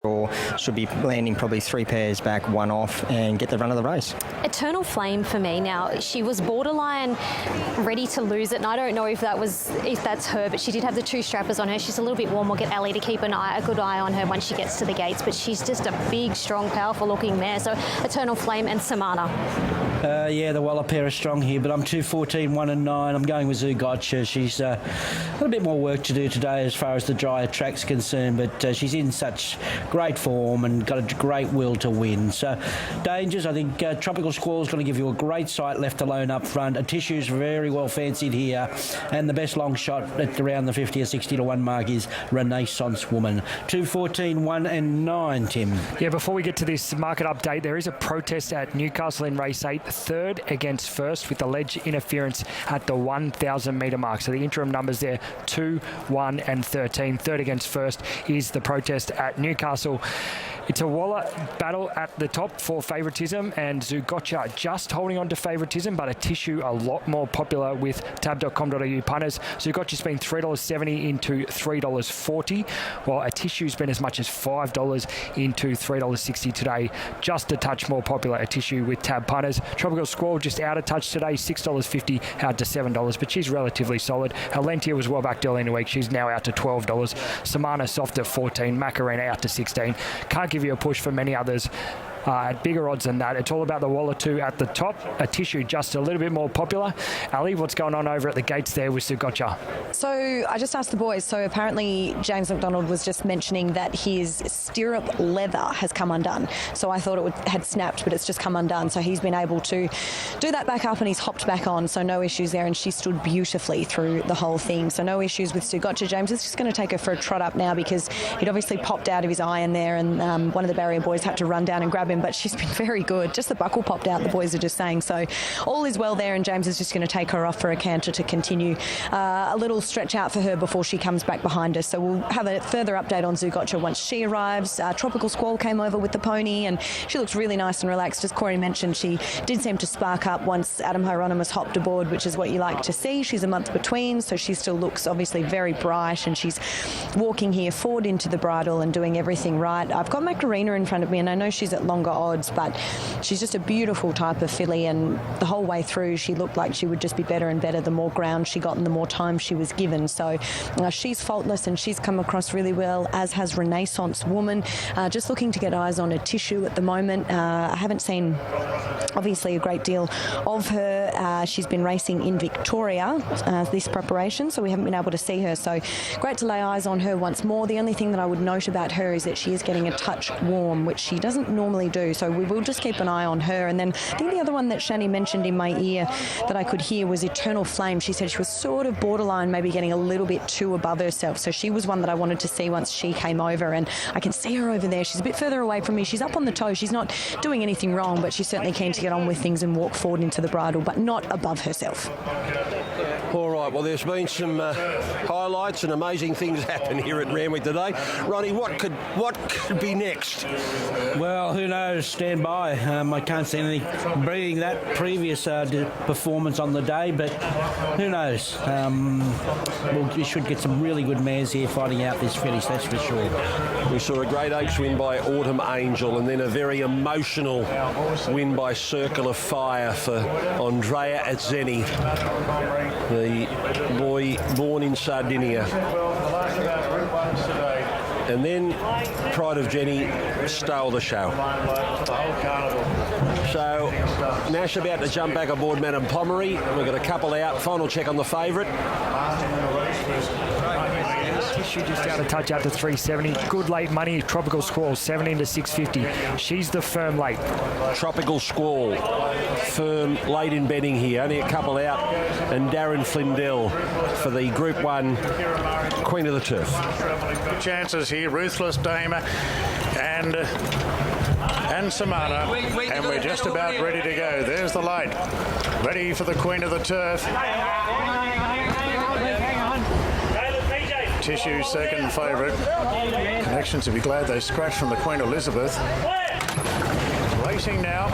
or should be landing probably 3 pairs back, 1 off, and get the run of the race. Eternal Flame for me. Now, she was borderline ready to lose it, and I don't know if that's her, but she did have the 2 strappers on her. She's a little bit warm. We'll get Ali to keep a good eye on her once she gets to the gates, but she's just a big, strong, powerful-looking mare. So Eternal Flame and Samana. Yeah, the Waller pair are strong here, but I'm 2:14, 1 and 9. I'm going with Zugotcha. She's got a bit more work to do today as far as the drier track's concerned, but she's in such great form and got a great will to win. So, dangers, I think Tropical Squall's going to give you a great sight left alone up front. A Tissue's very well fancied here, and the best long shot at around the 50 or 60 to 1 mark is Renaissance Woman. 2:14, 1 and 9, Tim. Yeah, before we get to this market update, there is a protest at Newcastle in race 8, third against first with alleged interference at the 1,000 metre mark. So the interim numbers there, 2, 1 and 13. Third against first is the protest at Newcastle. It's a Waller battle at the top for favouritism, and Zugotcha just holding on to favouritism, but a Tissue a lot more popular with tab.com.au punters. Zugotcha's been $3.70 into $3.40, while a Tissue's been as much as $5 into $3.60 today. Just a touch more popular, a Tissue with tab punters. Tropical Squall just out of touch today, $6.50 out to $7, but she's relatively solid. Halentia was well back early in the week. She's now out to $12. Samana soft at 14, Macarena out to 16. Can't give you a push for many others at bigger odds than that. It's all about the Waller 2 at the top. A Tissue just a little bit more popular. Ali, what's going on over at the gates there with Zugotcha? So I just asked the boys. So apparently James McDonald was just mentioning that his stirrup leather has come undone. So I thought it had snapped, but it's just come undone. So he's been able to do that back up and he's hopped back on. So no issues there. And she stood beautifully through the whole thing. So no issues with Zugotcha. James is just going to take her for a trot up now because he'd obviously popped out of his iron there, and one of the barrier boys had to run down and grab him. But she's been very good. Just the buckle popped out, the boys are just saying. So all is well there, and James is just going to take her off for a canter to continue a little stretch out for her before she comes back behind us. So we'll have a further update on Zugotcha once she arrives. Tropical Squall came over with the pony, and she looks really nice and relaxed. As Corey mentioned, she did seem to spark up once Adam Hieronymus hopped aboard, which is what you like to see. She's a month between, so she still looks obviously very bright, and she's walking here forward into the bridle and doing everything right. I've got Macarena in front of me, and I know she's at longer odds, but she's just a beautiful type of filly, and the whole way through she looked like she would just be better and better the more ground she got and the more time she was given. So she's faultless, and she's come across really well, as has Renaissance Woman. Just looking to get eyes on a Tissue at the moment. I haven't seen obviously a great deal of her. She's been racing in Victoria this preparation, so we haven't been able to see her. So great to lay eyes on her once more. The only thing that I would note about her is that she is getting a touch warm, which she doesn't normally do. So we will just keep an eye on her. And then I think the other one that Shani mentioned in my ear that I could hear was Eternal Flame. She said she was sort of borderline, maybe getting a little bit too above herself. So she was one that I wanted to see once she came over, and I can see her over there. She's a bit further away from me. She's up on the toe. She's not doing anything wrong, but she's certainly keen to get on with things and walk forward into the bridle, but not above herself. All right, well, there's been some highlights and amazing things happen here at Randwick today. Ronnie, what could be next? Well, who knows? Stand by. I can't see anything beating that previous performance on the day, but who knows? We should get some really good mares here fighting out this finish, that's for sure. We saw a great H win by Autumn Angel, and then a very emotional win by Circle of Fire for Andrea Azzeni, the boy born in Sardinia. And then Pride of Jenny stole the show. So Nash about to jump back aboard Madame Pomery. We've got a couple out. Final check on the favourite. Tissue just out of touch out to 370. Good late money. Tropical Squall 17 to 650. She's the firm late. Tropical Squall firm late in betting here. Only a couple out, and Darren Flindell for the Group 1 Queen of the Turf. Good chances here. Ruthless Damer and Samana, and we're just about ready to go. There's the light. Ready for the Queen of the Turf. Tissue second favourite. Connections, to be glad they scratched from the Queen Elizabeth. Late racing now.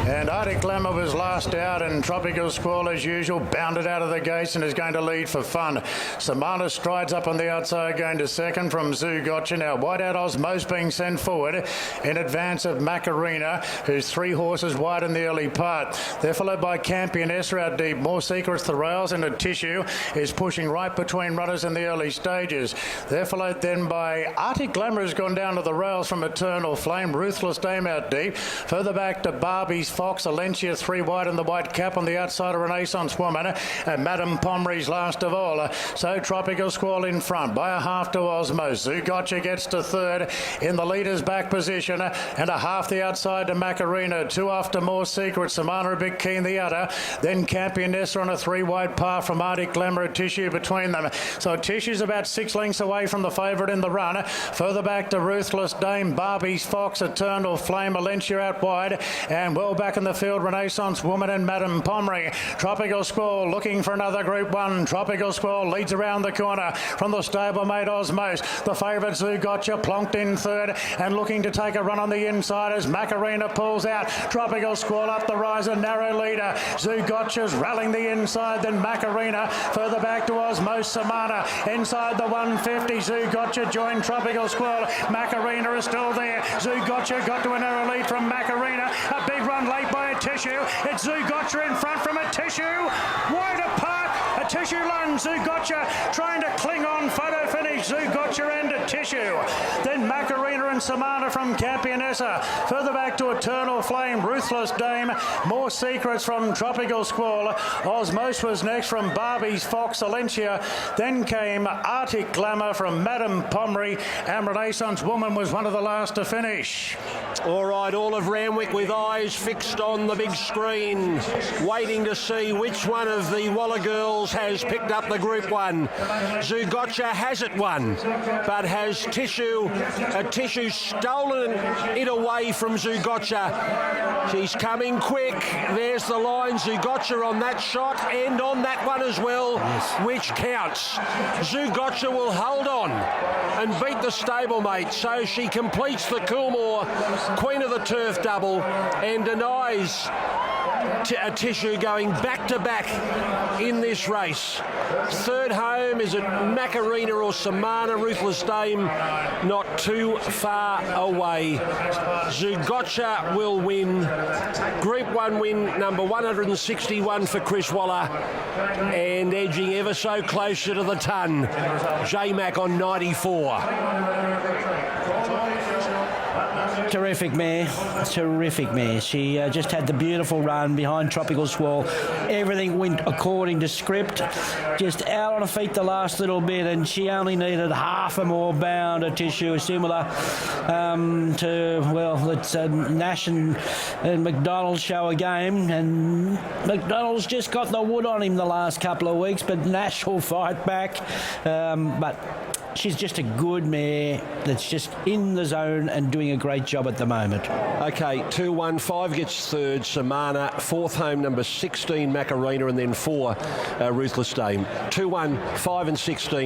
And Arctic Glamour was last out, and Tropical Squall, as usual, bounded out of the gates and is going to lead for fun. Samana strides up on the outside, going to second from Zoo Gotcha. Now, Whiteout Osmos being sent forward in advance of Macarena, who's 3 horses wide in the early part. They're followed by Campionessa out deep. More Secrets the Rails, and a Tissue is pushing right between runners in the early stages. They're followed then by Arctic Glamour, has gone down to the rails from Eternal Flame. Ruthless Dame out deep. Further back to Barbie's Fox, Alencia 3 wide in the white cap on the outside of Renaissance Woman, and Madame Pomry's last of all. So Tropical Squall in front by a half to Osmos. Zoo Gotcha gets to third in the leader's back position, and a half the outside to Macarena. 2 after More Secret. Samana a bit keen the udder. Then Campionessa on a 3 wide par from Arctic Glamour. Tissue between them. So Tissue's about 6 lengths away from the favourite in the run. Further back to Ruthless Dame, Barbie's Fox, Eternal Flame, Alencia out wide, and well back in the field, Renaissance Woman and Madame Pomry. Tropical Squall looking for another Group 1. Tropical Squall leads around the corner from the stablemate Osmos. The favourite Zoo Gotcha plonked in third and looking to take a run on the inside as Macarena pulls out. Tropical Squall up the rise, a narrow leader. Zoo Gotcha's rallying the inside, then Macarena further back to Osmos. Samana inside the 150. Zoo Gotcha joined Tropical Squall. Macarena is still there. Zoo Gotcha got to a narrow lead from Macarena. A big run late by a Tissue. It's Zoo Gotcha in front from a Tissue. Wide apart. A Tissue lunge. Zoo Gotcha trying to cling on. Photo finish. Zoo Gotcha and a Tissue. Then Macarena and Samana from Campionessa. Further back to Eternal Flame. Ruthless Dame. More Secrets from Tropical Squall. Osmos was next from Barbie's Fox, Alencia. Then came Arctic Glamour from Madame Pomry, and Renaissance Woman was one of the last to finish. All right, all of Randwick with eyes fixed on the big screen, waiting to see which one of the Waller girls has picked up the Group 1. Zoo Gotcha has it won, but has Tissue stolen it away from Zoo Gotcha. She's coming quick. There's the line. Zoo Gotcha on that shot and on that one as well, which counts. Zoo Gotcha will hold on and beat the stablemate, so she completes the Coolmore Queen of the Turf double and denies a Tissue going back-to-back in this race. Third home, is it Macarena or Samana? Ruthless Dame not too far away. Zoo Gotcha will win. Group 1 win number 161 for Chris Waller, and edging ever so closer to the ton, J-Mac on 94. Terrific mare. She just had the beautiful run behind Tropical Squall. Everything went according to script. Just out on her feet the last little bit, and she only needed half a more bound. A Tissue similar to, well, it's Nash and McDonald's show a game, and McDonald's just got the wood on him the last couple of weeks, but Nash will fight back. But she's just a good mare that's just in the zone and doing a great job at the moment. Okay, 2-1-5 gets third, Samana. Fourth home, number 16, Macarena, and then 4, Ruthless Dame. 2-1-5 and 16.